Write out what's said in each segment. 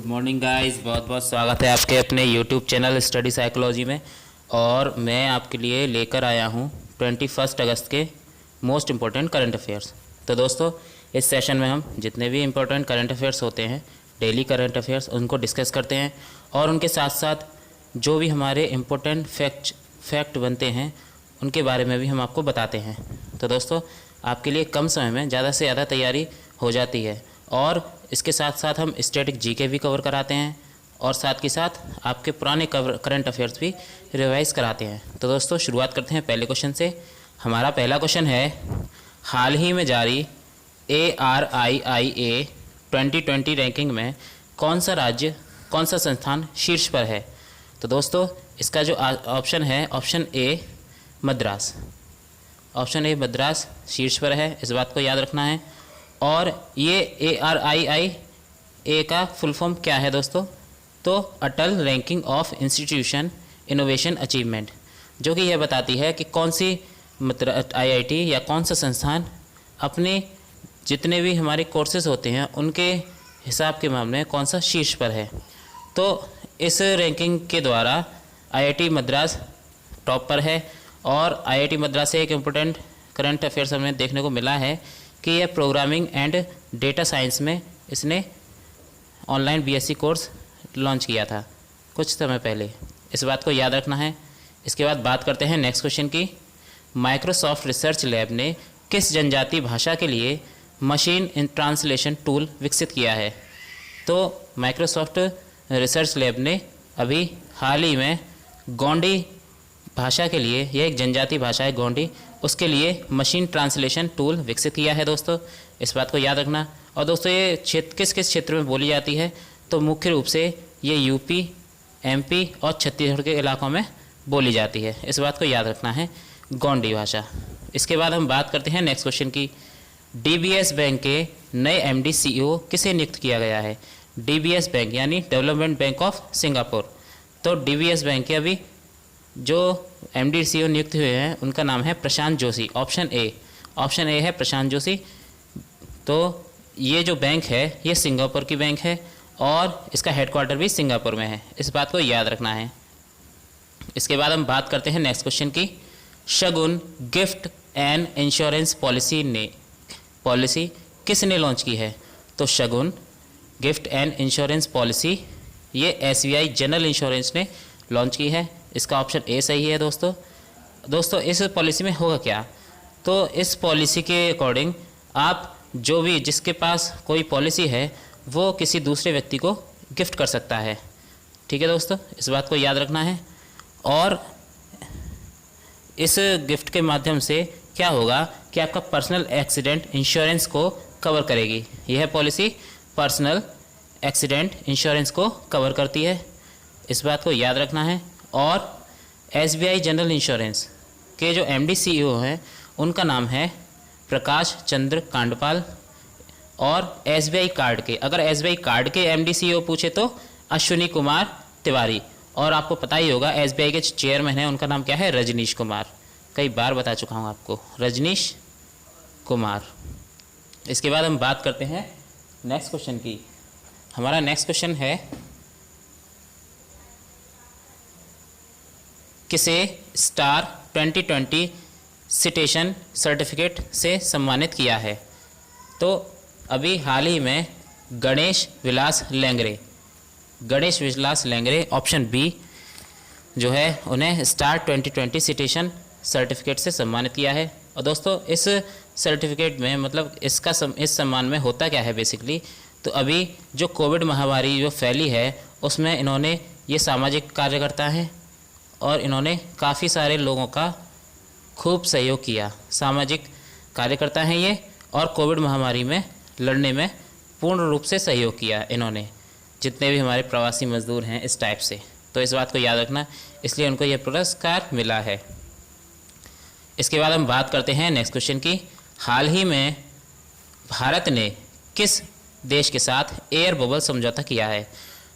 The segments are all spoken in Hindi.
मॉर्निंग गाइस, बहुत बहुत स्वागत है आपके अपने यूट्यूब चैनल स्टडी साइकोलॉजी में। और मैं आपके लिए लेकर आया हूँ 21 अगस्त के मोस्ट इम्पोर्टेंट करंट अफेयर्स। तो दोस्तों, इस सेशन में हम जितने भी इम्पोर्टेंट करंट अफेयर्स होते हैं, डेली करंट अफेयर्स, उनको डिस्कस करते हैं और उनके साथ साथ जो भी हमारे इम्पोर्टेंट फैक्ट बनते हैं उनके बारे में भी हम आपको बताते हैं। तो दोस्तों, आपके लिए कम समय में ज़्यादा से ज़्यादा तैयारी हो जाती है और इसके साथ साथ हम स्टैटिक जीके भी कवर कराते हैं और साथ के साथ आपके पुराने करंट अफेयर्स भी रिवाइज कराते हैं। तो दोस्तों, शुरुआत करते हैं पहले क्वेश्चन से। हमारा पहला क्वेश्चन है, हाल ही में जारी ARIIA 2020 रैंकिंग में कौन सा राज्य, कौन सा संस्थान शीर्ष पर है? तो दोस्तों, इसका जो ऑप्शन है, option A Madras. Option A Madras शीर्ष पर है, इस बात को याद रखना है। और ये ARIIA का फुल फॉर्म क्या है दोस्तों? तो Atal ranking of institution innovation achievement, जो कि यह बताती है कि कौन सी IIT या कौन सा संस्थान अपने जितने भी हमारे कोर्सेज होते हैं उनके हिसाब के मामले में कौन सा शीर्ष पर है। तो इस रैंकिंग के द्वारा IIT मद्रास टॉप पर है। और IIT मद्रास से एक इम्पोर्टेंट करंट अफेयर्स हमें देखने को मिला है कि यह प्रोग्रामिंग एंड डेटा साइंस में इसने ऑनलाइन BSc कोर्स लॉन्च किया था कुछ समय पहले, इस बात को याद रखना है। इसके बाद बात करते हैं नेक्स्ट क्वेश्चन की। माइक्रोसॉफ्ट रिसर्च लैब ने किस जनजातीय भाषा के लिए मशीन इन ट्रांसलेशन टूल विकसित किया है? तो माइक्रोसॉफ्ट रिसर्च लैब ने अभी हाल ही में गोंडी भाषा के लिए, यह एक जनजातीय भाषा है गोंडी, उसके लिए मशीन ट्रांसलेशन टूल विकसित किया है दोस्तों, इस बात को याद रखना। और दोस्तों, ये क्षेत्र किस किस क्षेत्र में बोली जाती है? तो मुख्य रूप से ये UP, MP और छत्तीसगढ़ के इलाकों में बोली जाती है, इस बात को याद रखना है, गोंडी भाषा। इसके बाद हम बात करते हैं नेक्स्ट क्वेश्चन की। DBS बैंक के नए MD CEO किसे नियुक्त किया गया है? DBS बैंक यानी डेवलपमेंट बैंक ऑफ सिंगापुर। तो DBS बैंक के अभी जो MD CEO नियुक्त हुए हैं उनका नाम है प्रशांत जोशी। ऑप्शन ए है प्रशांत जोशी। तो ये जो बैंक है ये सिंगापुर की बैंक है और इसका हेडक्वार्टर भी सिंगापुर में है, इस बात को याद रखना है। इसके बाद हम बात करते हैं नेक्स्ट क्वेश्चन की। शगुन गिफ्ट एंड इंश्योरेंस पॉलिसी किसने लॉन्च की है? तो शगुन गिफ्ट एंड इंश्योरेंस पॉलिसी ये SBI जनरल इंश्योरेंस ने लॉन्च की है, इसका ऑप्शन ए सही है दोस्तों। इस पॉलिसी में होगा क्या? तो इस पॉलिसी के अकॉर्डिंग आप जो भी, जिसके पास कोई पॉलिसी है वो किसी दूसरे व्यक्ति को गिफ्ट कर सकता है, ठीक है दोस्तों, इस बात को याद रखना है। और इस गिफ्ट के माध्यम से क्या होगा कि आपका पर्सनल एक्सीडेंट इंश्योरेंस को कवर करेगी। यह पॉलिसी पर्सनल एक्सीडेंट इंश्योरेंस को कवर करती है, इस बात को याद रखना है। और SBI जनरल इंश्योरेंस के जो MD CEO हैं उनका नाम है प्रकाश चंद्र कांडपाल। और SBI कार्ड के, अगर SBI कार्ड के MD CEO पूछे तो अश्विनी कुमार तिवारी। और आपको पता ही होगा SBI के चेयरमैन हैं, उनका नाम क्या है? रजनीश कुमार। कई बार बता चुका हूँ आपको, रजनीश कुमार। इसके बाद हम बात करते हैं नेक्स्ट क्वेश्चन की। हमारा नेक्स्ट क्वेश्चन है, किसे स्टार 2020 सिटेशन सर्टिफिकेट से सम्मानित किया है? तो अभी हाल ही में गणेश विलास लेंगरे ऑप्शन बी जो है उन्हें स्टार 2020 सिटेशन सर्टिफिकेट से सम्मानित किया है। और दोस्तों, इस सर्टिफिकेट में मतलब इस सम्मान में होता क्या है बेसिकली? तो अभी जो कोविड महामारी जो फैली है उसमें इन्होंने, ये सामाजिक कार्यकर्ता हैं और इन्होंने काफ़ी सारे लोगों का खूब सहयोग किया। सामाजिक कार्यकर्ता हैं ये और कोविड महामारी में लड़ने में पूर्ण रूप से सहयोग किया इन्होंने, जितने भी हमारे प्रवासी मजदूर हैं इस टाइप से। तो इस बात को याद रखना, इसलिए उनको यह पुरस्कार मिला है। इसके बाद हम बात करते हैं नेक्स्ट क्वेश्चन की। हाल ही में भारत ने किस देश के साथ एयर बबल समझौता किया है?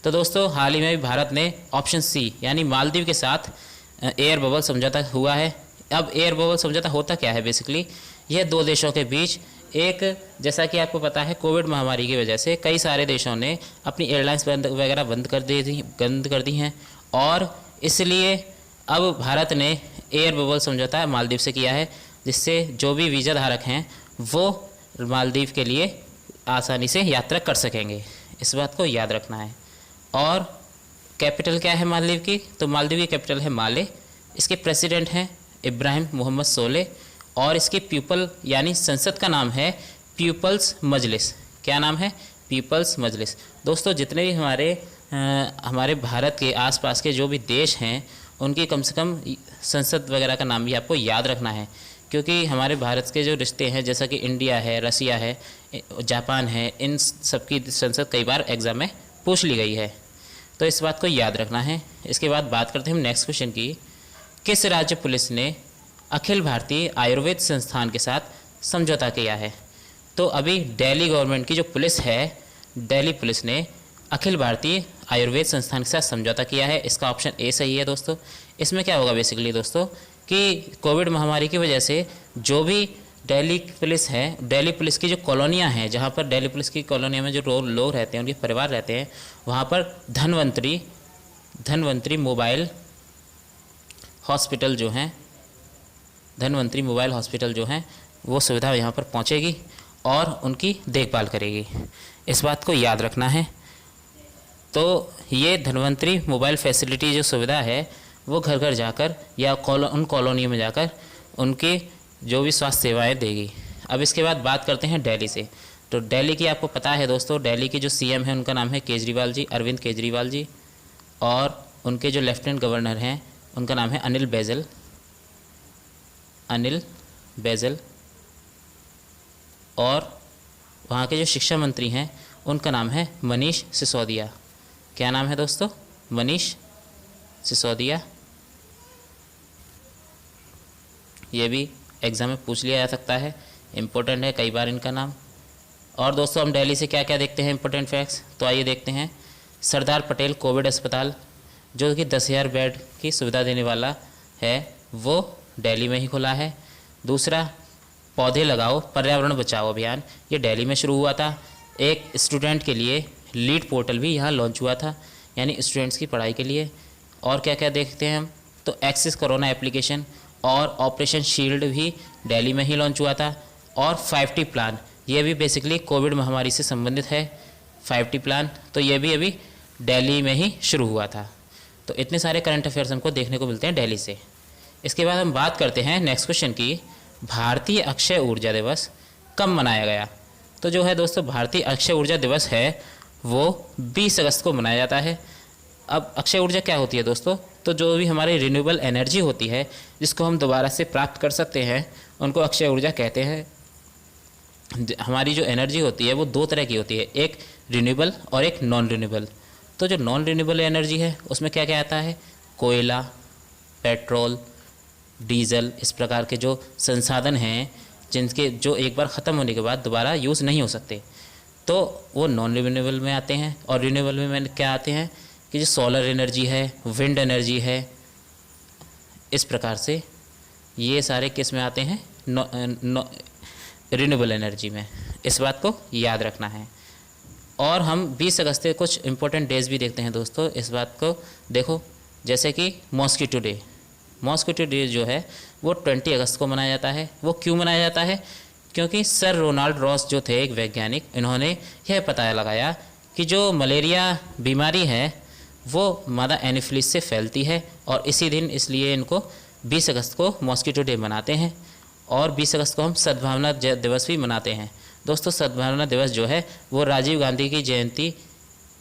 तो दोस्तों, हाल ही में भी भारत ने ऑप्शन सी यानी मालदीव के साथ एयर बबल समझौता हुआ है। अब एयर बबल समझौता होता क्या है बेसिकली? यह दो देशों के बीच एक जैसा कि आपको पता है कोविड महामारी की वजह से कई सारे देशों ने अपनी एयरलाइंस बंद कर दी हैं, और इसलिए अब भारत ने एयर बबल समझौता मालदीव से किया है, जिससे जो भी वीज़ा धारक हैं वो मालदीव के लिए आसानी से यात्रा कर सकेंगे। इस बात को याद रखना है। और कैपिटल क्या है मालदीव की? तो मालदीव की कैपिटल है माले। इसके प्रेसिडेंट हैं इब्राहिम मोहम्मद सोले, और इसके पीपल यानी संसद का नाम है पीपल्स मजलिस। क्या नाम है? पीपल्स मजलिस। दोस्तों जितने भी हमारे भारत के आसपास के जो भी देश हैं उनकी कम से कम संसद वगैरह का नाम भी आपको याद रखना है, क्योंकि हमारे भारत के जो रिश्ते हैं जैसा कि इंडिया है, रसिया है, जापान है, इन सब की संसद कई बार एग्ज़ाम में पूछ ली गई है, तो इस बात को याद रखना है। इसके बाद बात करते हैं हम नेक्स्ट क्वेश्चन की। किस राज्य पुलिस ने अखिल भारतीय आयुर्वेद संस्थान के साथ समझौता किया है? तो अभी दिल्ली गवर्नमेंट की जो पुलिस है, दिल्ली पुलिस ने अखिल भारतीय आयुर्वेद संस्थान के साथ समझौता किया है। इसका ऑप्शन ए सही है दोस्तों। इसमें क्या होगा बेसिकली दोस्तों कि कोविड महामारी की वजह से जो भी दिल्ली पुलिस है, दिल्ली पुलिस की जो कॉलोनियाँ हैं, जहाँ पर दिल्ली पुलिस की कॉलोनिया में जो लोग रहते हैं, उनके परिवार रहते हैं, वहाँ पर धनवंतरी मोबाइल हॉस्पिटल जो हैं वो सुविधा यहाँ पर पहुँचेगी और उनकी देखभाल करेगी। इस बात को याद रखना है। तो ये धनवंतरी मोबाइल फैसिलिटी जो सुविधा है वो घर घर जाकर या उन कॉलोनियों में जाकर उनके जो भी स्वास्थ्य सेवाएं देगी। अब इसके बाद बात करते हैं दिल्ली से। तो दिल्ली की आपको पता है दोस्तों, दिल्ली के जो सीएम हैं उनका नाम है केजरीवाल जी, अरविंद केजरीवाल जी, और उनके जो लेफ्टिनेंट गवर्नर हैं उनका नाम है अनिल बैजल, और वहाँ के जो शिक्षा मंत्री हैं उनका नाम है मनीष सिसोदिया। क्या नाम है दोस्तों? मनीष सिसोदिया। ये भी एग्ज़ाम में पूछ लिया जा सकता है, इम्पोर्टेंट है कई बार इनका नाम। और दोस्तों हम दिल्ली से क्या क्या देखते हैं इंपॉर्टेंट फैक्ट्स, तो आइए देखते हैं। सरदार पटेल कोविड अस्पताल जो कि 10,000 बेड की सुविधा देने वाला है वो दिल्ली में ही खुला है। दूसरा, पौधे लगाओ पर्यावरण बचाओ अभियान, ये दिल्ली में शुरू हुआ था। एक स्टूडेंट के लिए लीड पोर्टल भी यहाँ लॉन्च हुआ था, यानी स्टूडेंट्स की पढ़ाई के लिए। और क्या क्या देखते हैं हम, तो एक्सिस कोरोना एप्लीकेशन और ऑपरेशन शील्ड भी दिल्ली में ही लॉन्च हुआ था। और 5T प्लान, ये भी बेसिकली कोविड महामारी से संबंधित है। 5T प्लान तो ये भी अभी दिल्ली में ही शुरू हुआ था। तो इतने सारे करंट अफेयर्स हमको देखने को मिलते हैं दिल्ली से। इसके बाद हम बात करते हैं नेक्स्ट क्वेश्चन की, भारतीय अक्षय ऊर्जा दिवस कब मनाया गया? तो जो है दोस्तों भारतीय अक्षय ऊर्जा दिवस है वो 20 अगस्त को मनाया जाता है। अब अक्षय ऊर्जा क्या होती है दोस्तों? तो जो भी हमारी रिन्यूएबल एनर्जी होती है जिसको हम दोबारा से प्राप्त कर सकते हैं उनको अक्षय ऊर्जा कहते हैं। हमारी जो एनर्जी होती है वो दो तरह की होती है, एक रिन्यूएबल और एक नॉन रिन्यूएबल। तो जो नॉन रिन्यूएबल एनर्जी है उसमें क्या क्या आता है? कोयला, पेट्रोल, डीजल, इस प्रकार के जो संसाधन हैं जिनके जो एक बार ख़त्म होने के बाद दोबारा यूज़ नहीं हो सकते, तो वो नॉन रिन्यूएबल में आते हैं। और रिन्यूएबल में क्या आते हैं कि जो सोलर एनर्जी है, विंड एनर्जी है, इस प्रकार से ये सारे किस में आते हैं? रिन्यूएबल एनर्जी में। इस बात को याद रखना है। और हम 20 अगस्त के कुछ इंपॉर्टेंट डेज भी देखते हैं दोस्तों, इस बात को देखो, जैसे कि मॉस्किटो डे। मॉस्किटो डे जो है वो 20 अगस्त को मनाया जाता है। वो क्यों मनाया जाता है? क्योंकि सर रोनाल्ड रॉस जो थे एक वैज्ञानिक, इन्होंने यह पता लगाया कि जो मलेरिया बीमारी है वो मादा एनोफिलिस से फैलती है, और इसी दिन इसलिए इनको 20 अगस्त को मॉस्किटो डे मनाते हैं। और 20 अगस्त को हम सद्भावना दिवस भी मनाते हैं। दोस्तों सद्भावना दिवस जो है वो राजीव गांधी की जयंती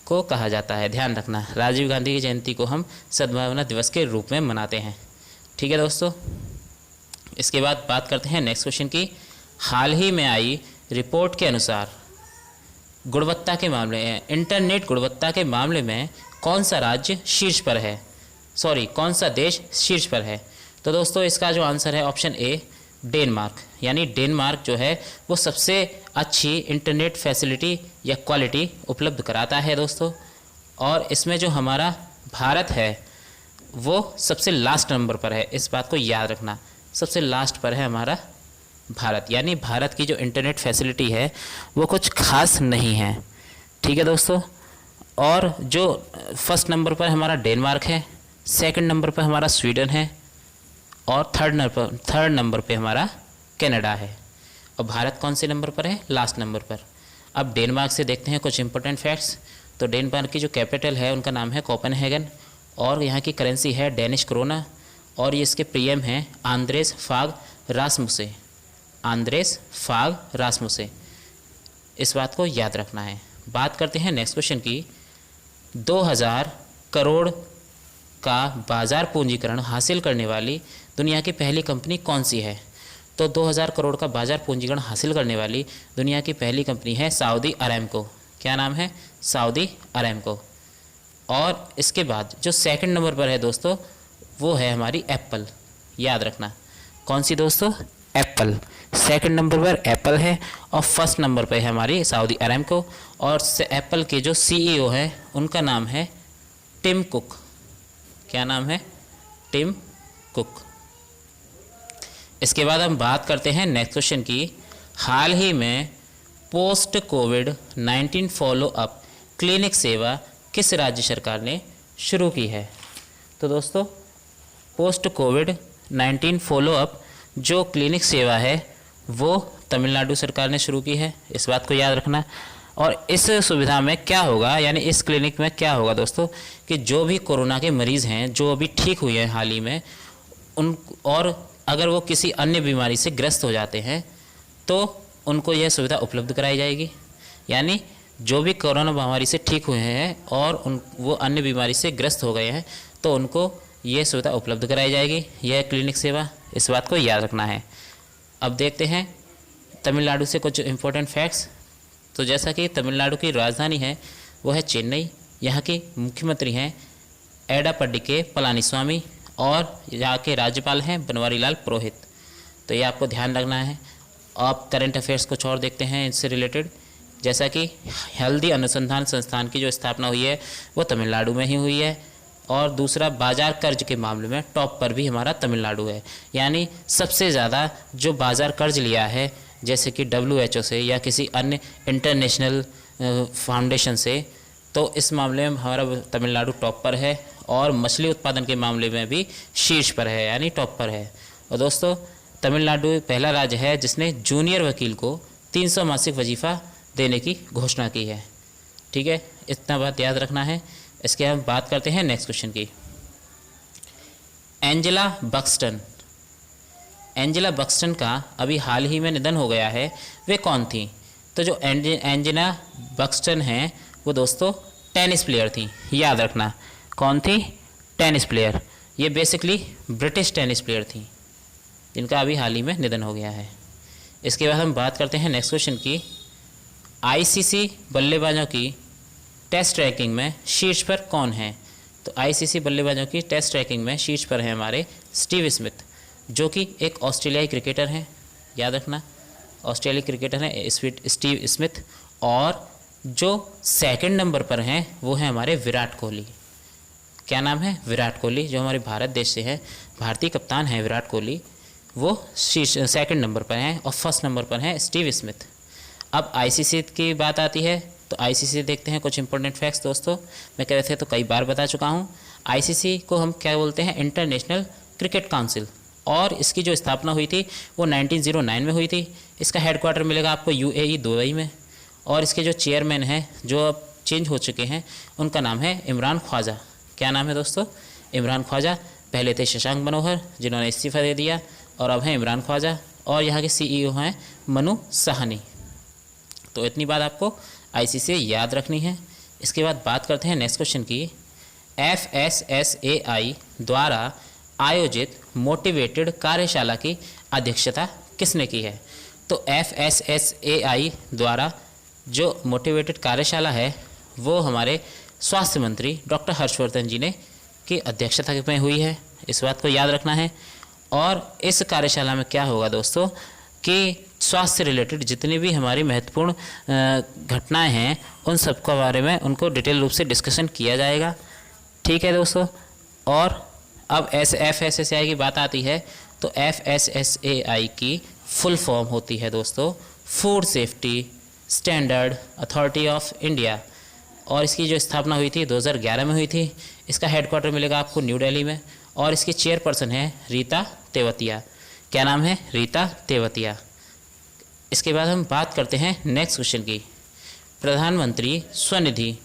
को कहा जाता है, ध्यान रखना, राजीव गांधी की जयंती को हम सद्भावना दिवस के रूप में मनाते हैं। ठीक है दोस्तों। इसके बाद बात करते हैं नेक्स्ट क्वेश्चन की। हाल ही में आई रिपोर्ट के अनुसार गुणवत्ता के मामले में, इंटरनेट गुणवत्ता के मामले में कौन सा राज्य शीर्ष पर है? कौन सा देश शीर्ष पर है? तो दोस्तों इसका जो आंसर है ऑप्शन ए, डेनमार्क। यानी डेनमार्क जो है वो सबसे अच्छी इंटरनेट फैसिलिटी या क्वालिटी उपलब्ध कराता है दोस्तों। और इसमें जो हमारा भारत है वो सबसे लास्ट नंबर पर है, इस बात को याद रखना, सबसे लास्ट पर है हमारा भारत, यानी भारत की जो इंटरनेट फैसिलिटी है वो कुछ खास नहीं है। ठीक है दोस्तों। और जो फर्स्ट नंबर पर हमारा डेनमार्क है, सेकंड नंबर पर हमारा स्वीडन है और थर्ड नंबर पे हमारा कनाडा है। और भारत कौन से नंबर पर है? लास्ट नंबर पर। अब डेनमार्क से देखते हैं कुछ इंपॉर्टेंट फैक्ट्स। तो डेनमार्क की जो कैपिटल है उनका नाम है कोपेनहेगन और यहाँ की करेंसी है डेनिश क्रोना और ये इसके पीएम हैं आंद्रेस फाग रासमुसे। आंद्रेस फाग रासमुसे, इस बात को याद रखना है। बात करते हैं नेक्स्ट क्वेश्चन की। 2000 करोड़ का बाजार पूंजीकरण हासिल करने वाली दुनिया की पहली कंपनी कौन सी है? तो 2000 करोड़ का बाजार पूंजीकरण हासिल करने वाली दुनिया की पहली कंपनी है सऊदी अरामको। क्या नाम है? Saudi Aramco. और इसके बाद जो सेकंड नंबर पर है दोस्तों वो है हमारी एप्पल। याद रखना कौन सी दोस्तों? एप्पल। सेकंड नंबर पर एप्पल है और फर्स्ट नंबर पर है हमारी सऊदी अरामको। और एप्पल के जो सीईओ हैं उनका नाम है टिम कुक। क्या नाम है? Tim Cook. इसके बाद हम बात करते हैं नेक्स्ट क्वेश्चन की। हाल ही में पोस्ट कोविड-19 फॉलो अप क्लिनिक सेवा किस राज्य सरकार ने शुरू की है? तो दोस्तों पोस्ट कोविड-19 फॉलो अप जो क्लिनिक सेवा है वो तमिलनाडु सरकार ने शुरू की है। इस बात को याद रखना। और इस सुविधा में क्या होगा, यानी इस क्लिनिक में क्या होगा दोस्तों कि जो भी कोरोना के मरीज़ हैं जो अभी ठीक हुए हैं हाल ही में उन, और अगर वो किसी अन्य बीमारी से ग्रस्त हो जाते हैं तो उनको यह सुविधा उपलब्ध कराई जाएगी। यानी जो भी कोरोना महामारी से ठीक हुए हैं और वो अन्य बीमारी से ग्रस्त हो गए हैं तो उनको ये सुविधा उपलब्ध कराई जाएगी, यह क्लिनिक सेवा। इस बात को याद रखना है। अब देखते हैं तमिलनाडु से कुछ इम्पोर्टेंट फैक्ट्स। तो जैसा कि तमिलनाडु की राजधानी है वो है चेन्नई। यहाँ के मुख्यमंत्री हैं एडापड्डिके पलानीस्वामी और यहाँ के राज्यपाल हैं बनवारीलाल पुरोहित। तो ये आपको ध्यान रखना है। आप करंट अफेयर्स कुछ और देखते हैं इससे रिलेटेड। जैसा कि हल्दी अनुसंधान संस्थान की जो स्थापना हुई है वो तमिलनाडु में ही हुई है। और दूसरा, बाजार कर्ज के मामले में टॉप पर भी हमारा तमिलनाडु है। यानी सबसे ज़्यादा जो बाजार कर्ज लिया है जैसे कि WHO से या किसी अन्य इंटरनेशनल फाउंडेशन से, तो इस मामले में हमारा तमिलनाडु टॉप पर है। और मछली उत्पादन के मामले में भी शीर्ष पर है, यानी टॉप पर है। और दोस्तों तमिलनाडु पहला राज्य है जिसने जूनियर वकील को 300 मासिक वजीफ़ा देने की घोषणा की है। ठीक है, इतना बात याद रखना है। इसके हम बात करते हैं नेक्स्ट क्वेश्चन की। Angela Buxton. एंजेला बक्सटन का अभी हाल ही में निधन हो गया है। वे कौन थी? तो जो एंजेला बक्सटन हैं वो दोस्तों टेनिस प्लेयर थी। याद रखना कौन थी? Tennis player. ये बेसिकली ब्रिटिश टेनिस प्लेयर थी जिनका अभी हाल ही में निधन हो गया है। इसके बाद हम बात करते हैं नेक्स्ट क्वेश्चन की। ICC बल्लेबाजों की टेस्ट रैंकिंग में शीर्ष पर कौन है? तो ICC बल्लेबाजों की टेस्ट रैंकिंग में शीर्ष पर है हमारे स्टीव स्मिथ, जो कि एक ऑस्ट्रेलियाई क्रिकेटर हैं। याद रखना ऑस्ट्रेलियाई क्रिकेटर हैं स्टीव स्मिथ। और जो सेकंड नंबर पर हैं वो हैं हमारे विराट कोहली। क्या नाम है? विराट कोहली, जो हमारे भारत देश से हैं, भारतीय कप्तान हैं विराट कोहली। वो सेकंड नंबर पर हैं और फर्स्ट नंबर पर हैं स्टीव स्मिथ। अब ICC की बात आती है तो ICC देखते हैं कुछ इंपॉर्टेंट फैक्ट्स दोस्तों। मैं कह रहे थे तो कई बार बता चुका हूँ। ICC को हम क्या बोलते हैं? International cricket council. और इसकी जो स्थापना हुई थी वो 1909 में हुई थी। इसका हेडक्वार्टर मिलेगा आपको UAE दुबई में। और इसके जो चेयरमैन हैं जो अब चेंज हो चुके हैं उनका नाम है इमरान ख्वाजा। क्या नाम है दोस्तों? इमरान ख्वाजा। पहले थे शशांक मनोहर जिन्होंने इस्तीफ़ा दे दिया और अब हैं इमरान ख्वाजा। और यहाँ के CEO हैं मनु साहनी। तो इतनी बात आपको ICC याद रखनी है। इसके बाद बात करते हैं नेक्स्ट क्वेश्चन की। FSSAI द्वारा आयोजित मोटिवेटेड कार्यशाला की अध्यक्षता किसने की है? तो FSSAI द्वारा जो मोटिवेटेड कार्यशाला है वो हमारे स्वास्थ्य मंत्री डॉक्टर हर्षवर्धन जी ने की अध्यक्षता में हुई है। इस बात को याद रखना है। और इस कार्यशाला में क्या होगा दोस्तों कि स्वास्थ्य रिलेटेड जितनी भी हमारी महत्वपूर्ण घटनाएं हैं उन सब के बारे में उनको डिटेल रूप से डिस्कशन किया जाएगा। ठीक है दोस्तों। और अब FSSAI की बात आती है तो FSSAI की फुल फॉर्म होती है दोस्तों food safety standard authority of India, और इसकी जो स्थापना हुई थी 2011 में हुई थी। इसका हेडक्वार्टर मिलेगा आपको न्यू दिल्ली में, और इसकी चेयरपर्सन है रीता तेवतिया। क्या नाम है? रीता तेवतिया। इसके बाद हम बात करते हैं नेक्स्ट क्वेश्चन की। प्रधानमंत्री स्वनिधि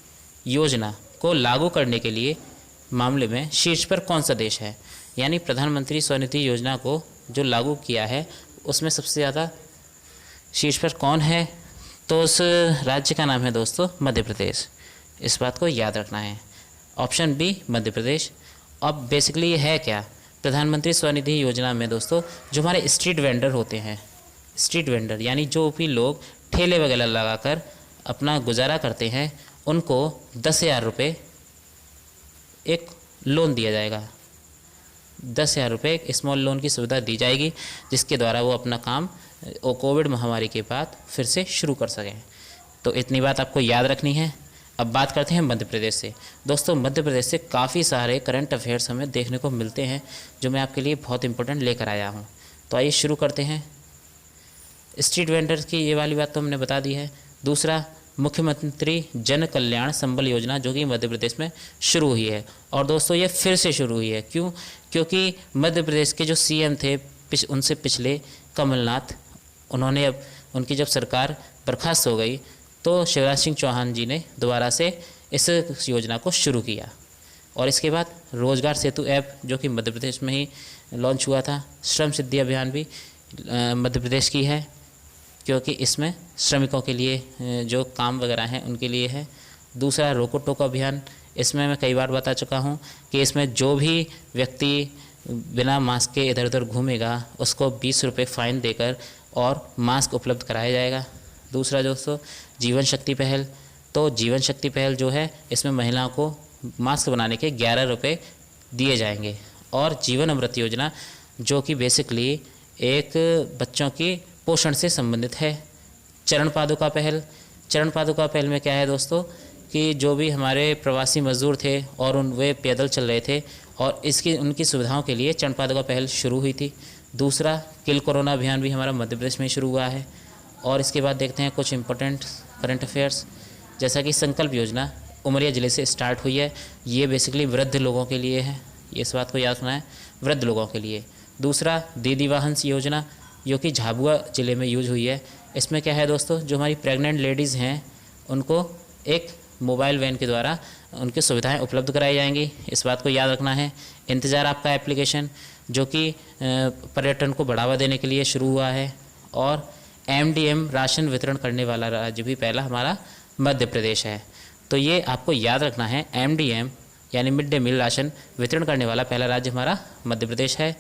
योजना को लागू करने के लिए मामले में शीर्ष पर कौन सा देश है? यानी प्रधानमंत्री स्वनिधि योजना को जो लागू किया है उसमें सबसे ज़्यादा शीर्ष पर कौन है? तो उस राज्य का नाम है दोस्तों मध्य प्रदेश। इस बात को याद रखना है। Option B Madhya Pradesh. अब बेसिकली ये है क्या? प्रधानमंत्री स्वनिधि योजना में दोस्तों जो हमारे स्ट्रीट वेंडर होते हैं, स्ट्रीट वेंडर यानी जो भी लोग ठेले वगैरह लगाकर अपना गुजारा करते हैं, उनको 10,000 रुपये एक लोन दिया जाएगा। 10,000 रुपये एक स्मॉल लोन की सुविधा दी जाएगी, जिसके द्वारा वो अपना काम कोविड महामारी के बाद फिर से शुरू कर सकें। तो इतनी बात आपको याद रखनी है। अब बात करते हैं मध्य प्रदेश से। दोस्तों मध्य प्रदेश से काफ़ी सारे करंट अफेयर्स हमें देखने को मिलते हैं, जो मैं आपके लिए बहुत इंपॉर्टेंट लेकर आया हूँ। तो आइए शुरू करते हैं। स्ट्रीट वेंडर्स की ये वाली बात तो हमने बता दी है। दूसरा, मुख्यमंत्री जन कल्याण संबल योजना जो कि मध्य प्रदेश में शुरू हुई है, और दोस्तों ये फिर से शुरू हुई है। क्यों? क्योंकि मध्य प्रदेश के जो सीएम थे उनसे पिछले कमलनाथ, उन्होंने अब उनकी जब सरकार बर्खास्त हो गई तो शिवराज सिंह चौहान जी ने दोबारा से इस योजना को शुरू किया। और इसके बाद रोजगार सेतु ऐप जो कि मध्य प्रदेश में ही लॉन्च हुआ था। श्रम सिद्धि अभियान भी मध्य प्रदेश की है, क्योंकि इसमें श्रमिकों के लिए जो काम वगैरह हैं उनके लिए है। दूसरा, रोको टोको अभियान, इसमें मैं कई बार बता चुका हूं कि इसमें जो भी व्यक्ति बिना मास्क के इधर उधर घूमेगा उसको 20 रुपये फ़ाइन देकर और मास्क उपलब्ध कराया जाएगा। दूसरा दोस्तों, जीवन शक्ति पहल। तो जीवन शक्ति पहल जो है इसमें महिलाओं को मास्क बनाने के 11 रुपये दिए जाएंगे। और जीवन अमृत योजना जो कि बेसिकली एक बच्चों की पोषण से संबंधित है। चरण पादुका पहल। चरण पादुका पहल में क्या है दोस्तों कि जो भी हमारे प्रवासी मजदूर थे और वे पैदल चल रहे थे, और इसकी उनकी सुविधाओं के लिए चरण पादुका पहल शुरू हुई थी। दूसरा, किल कोरोना अभियान भी हमारा मध्य प्रदेश में शुरू हुआ है। और इसके बाद देखते हैं कुछ इंपॉर्टेंट करंट अफेयर्स, जैसा कि संकल्प योजना उमरिया ज़िले से स्टार्ट हुई है। ये बेसिकली वृद्ध लोगों के लिए है, ये इस बात को याद रखना है, वृद्ध लोगों के लिए। दूसरा, दीदी वाहन योजना जो कि झाबुआ ज़िले में यूज हुई है। इसमें क्या है दोस्तों, जो हमारी प्रेग्नेंट लेडीज़ हैं उनको एक मोबाइल वैन के द्वारा उनकी सुविधाएं उपलब्ध कराई जाएंगी, इस बात को याद रखना है। इंतज़ार आपका एप्लीकेशन जो कि पर्यटन को बढ़ावा देने के लिए शुरू हुआ है। और MDM राशन वितरण करने वाला राज्य भी पहला हमारा मध्य प्रदेश है। तो ये आपको याद रखना है, MDM यानी मिड डे मील राशन वितरण करने वाला पहला राज्य हमारा मध्य प्रदेश है।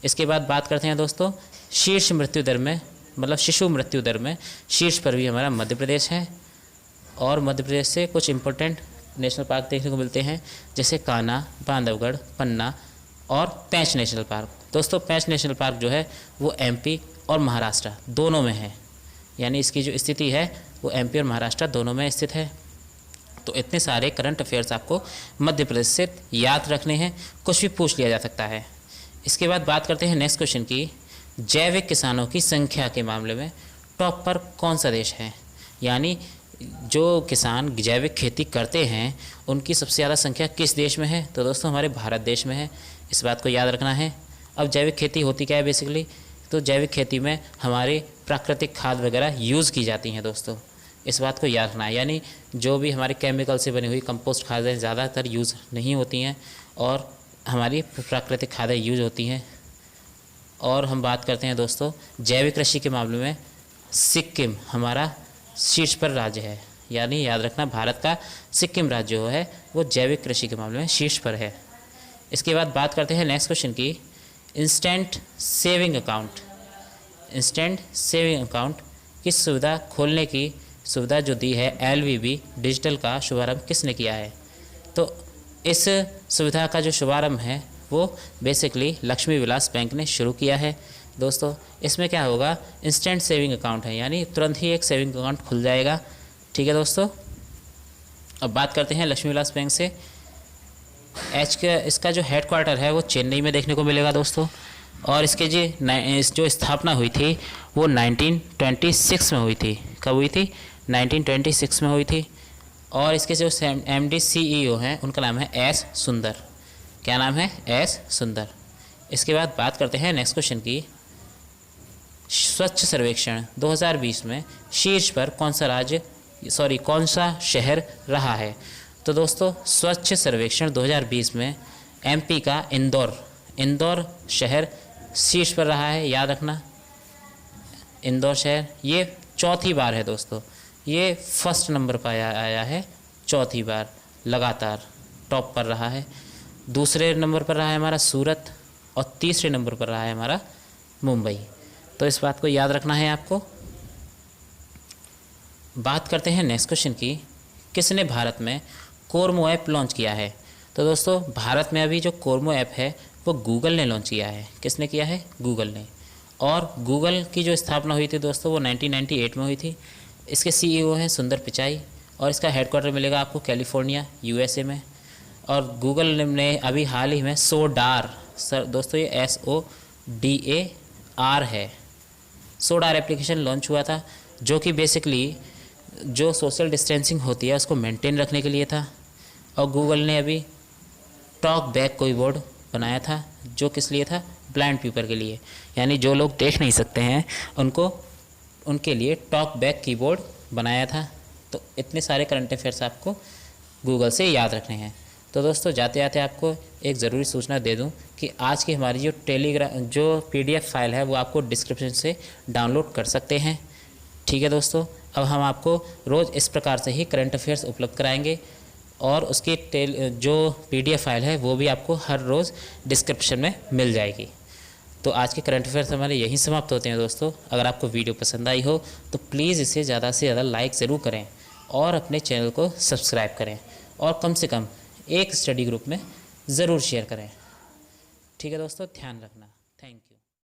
इसके बाद बात करते हैं दोस्तों शीर्ष मृत्यु दर में, मतलब शिशु मृत्यु दर में शीर्ष पर भी हमारा मध्य प्रदेश है। और मध्य प्रदेश से कुछ इंपॉर्टेंट नेशनल पार्क देखने को मिलते हैं, जैसे कान्हा, बांधवगढ़, पन्ना और पेंच नेशनल पार्क। दोस्तों पेंच नेशनल पार्क जो है वो MP और महाराष्ट्र दोनों में है, यानी इसकी जो स्थिति है वो MP और महाराष्ट्र दोनों में स्थित है। तो इतने सारे करंट अफेयर्स आपको मध्य प्रदेश से याद रखने हैं, कुछ भी पूछ लिया जा सकता है। इसके बाद बात करते हैं नेक्स्ट क्वेश्चन की। जैविक किसानों की संख्या के मामले में टॉप पर कौन सा देश है? यानी जो किसान जैविक खेती करते हैं उनकी सबसे ज़्यादा संख्या किस देश में है? तो दोस्तों हमारे भारत देश में है, इस बात को याद रखना है। अब जैविक खेती होती क्या है बेसिकली? तो जैविक खेती में हमारी प्राकृतिक खाद वगैरह यूज़ की जाती हैं दोस्तों, इस बात को याद रखना है। यानी जो भी हमारे केमिकल से बनी हुई कंपोस्ट खादें ज़्यादातर यूज़ नहीं होती हैं और हमारी प्राकृतिक खादें यूज होती हैं। और हम बात करते हैं दोस्तों जैविक कृषि के मामले में सिक्किम हमारा शीर्ष पर राज्य है, यानी याद रखना भारत का सिक्किम राज्य जो है वो जैविक कृषि के मामले में शीर्ष पर है। इसके बाद बात करते हैं नेक्स्ट क्वेश्चन की। Instant saving account, instant saving account की सुविधा खोलने की सुविधा जो दी है LVB डिजिटल का शुभारंभ किसने किया है? तो इस सुविधा का जो शुभारंभ है वो बेसिकली लक्ष्मी विलास बैंक ने शुरू किया है। दोस्तों इसमें क्या होगा, इंस्टेंट सेविंग अकाउंट है, यानी तुरंत ही एक सेविंग अकाउंट खुल जाएगा। ठीक है दोस्तों, अब बात करते हैं लक्ष्मी विलास बैंक से। इसका जो हेडक्वार्टर है वो चेन्नई में देखने को मिलेगा दोस्तों। और इसके जो स्थापना हुई थी वो 1926 में हुई थी। कब हुई थी? 1926 में हुई थी। और इसके जो MD CEO हैं उनका नाम है एस सुंदर। क्या नाम है? एस सुंदर। इसके बाद बात करते हैं नेक्स्ट क्वेश्चन की। स्वच्छ सर्वेक्षण 2020 में शीर्ष पर कौन सा शहर रहा है? तो दोस्तों स्वच्छ सर्वेक्षण 2020 में MP का इंदौर शहर शीर्ष पर रहा है, याद रखना। इंदौर शहर ये चौथी बार है दोस्तों, ये फर्स्ट नंबर पर आया है, चौथी बार लगातार टॉप पर रहा है। दूसरे नंबर पर रहा है हमारा सूरत और तीसरे नंबर पर रहा है हमारा मुंबई। तो इस बात को याद रखना है आपको। बात करते हैं नेक्स्ट क्वेश्चन की। किसने भारत में कोरमो ऐप लॉन्च किया है? तो दोस्तों भारत में अभी जो कोरमो ऐप है वो गूगल ने लॉन्च किया है। किसने किया है? गूगल ने। और गूगल की जो स्थापना हुई थी दोस्तों वो 1998 में हुई थी। इसके CEO हैं सुंदर पिचाई और इसका हेडक्वार्टर मिलेगा आपको कैलिफोर्निया USA में। और गूगल ने अभी हाल ही में सोडार, दोस्तों ये SODAR है, सोडार एप्लीकेशन लॉन्च हुआ था, जो कि बेसिकली जो सोशल डिस्टेंसिंग होती है उसको मेंटेन रखने के लिए था। और गूगल ने अभी टॉक बैक कीबोर्ड बनाया था, जो किस लिए था? ब्लाइंड पीपल के लिए, यानी जो लोग देख नहीं सकते हैं उनके लिए टॉक बैक कीबोर्ड बनाया था। तो इतने सारे करंट अफेयर्स आपको गूगल से याद रखने हैं। तो दोस्तों जाते जाते आपको एक ज़रूरी सूचना दे दूं कि आज की हमारी जो PDF फाइल है वो आपको डिस्क्रिप्शन से डाउनलोड कर सकते हैं। ठीक है दोस्तों, अब हम आपको रोज़ इस प्रकार से ही करंट अफेयर्स उपलब्ध कराएंगे और उसकी जो PDF फाइल है वो भी आपको हर रोज़ डिस्क्रिप्शन में मिल जाएगी। तो आज के करंट अफेयर्स हमारे यहीं समाप्त होते हैं दोस्तों। अगर आपको वीडियो पसंद आई हो तो प्लीज़ इसे ज़्यादा से ज़्यादा लाइक ज़रूर करें और अपने चैनल को सब्सक्राइब करें और कम से कम एक स्टडी ग्रुप में ज़रूर शेयर करें। ठीक है दोस्तों, ध्यान रखना। Thank you.